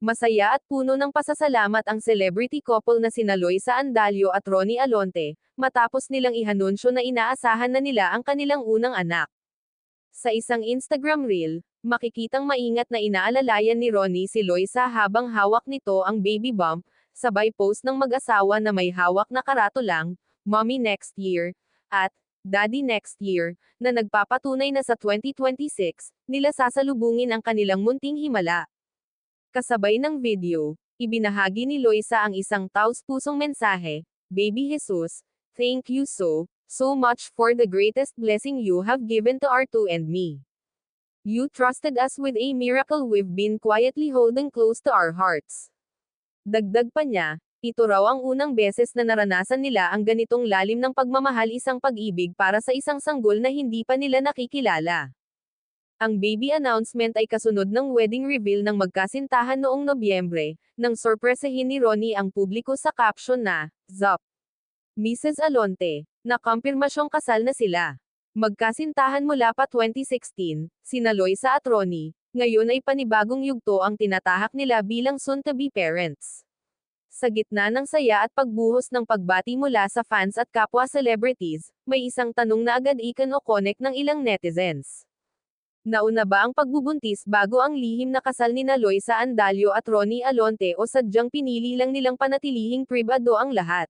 Masaya at puno ng pasasalamat ang celebrity couple na sina Loisa Andalio at Ronnie Alonte, matapos nilang ihanunsyo na inaasahan na nila ang kanilang unang anak. Sa isang Instagram reel, makikitang maingat na inaalalayan ni Ronnie si Loisa habang hawak nito ang baby bump, sabay post ng mag-asawa na may hawak na karatulang, "Mommy next year," at "Daddy next year," na nagpapatunay na sa 2026, nila sasalubungin ang kanilang munting himala. Kasabay ng video, ibinahagi ni Loisa ang isang taos-pusong mensahe, "Baby Jesus, thank you so much for the greatest blessing you have given to Artu and me. You trusted us with a miracle we've been quietly holding close to our hearts." Dagdag pa niya, ito raw ang unang beses na naranasan nila ang ganitong lalim ng pagmamahal, isang pag-ibig para sa isang sanggol na hindi pa nila nakikilala. Ang baby announcement ay kasunod ng wedding reveal ng magkasintahan noong Nobyembre, nang sorpresahin ni Ronnie ang publiko sa caption na, "Zup! Mrs. Alonte, nakumpirmasyong kasal na sila." Magkasintahan mula pa 2016, sina Loisa at Ronnie, ngayon ay panibagong yugto ang tinatahak nila bilang soon-to-be parents. Sa gitna ng saya at pagbuhos ng pagbati mula sa fans at kapwa celebrities, may isang tanong na agad icon-connect ng ilang netizens. Nauna ba ang pagbubuntis bago ang lihim na kasal nina Loisa Andalio at Ronnie Alonte, o sadyang pinili lang nilang panatilihing pribado ang lahat?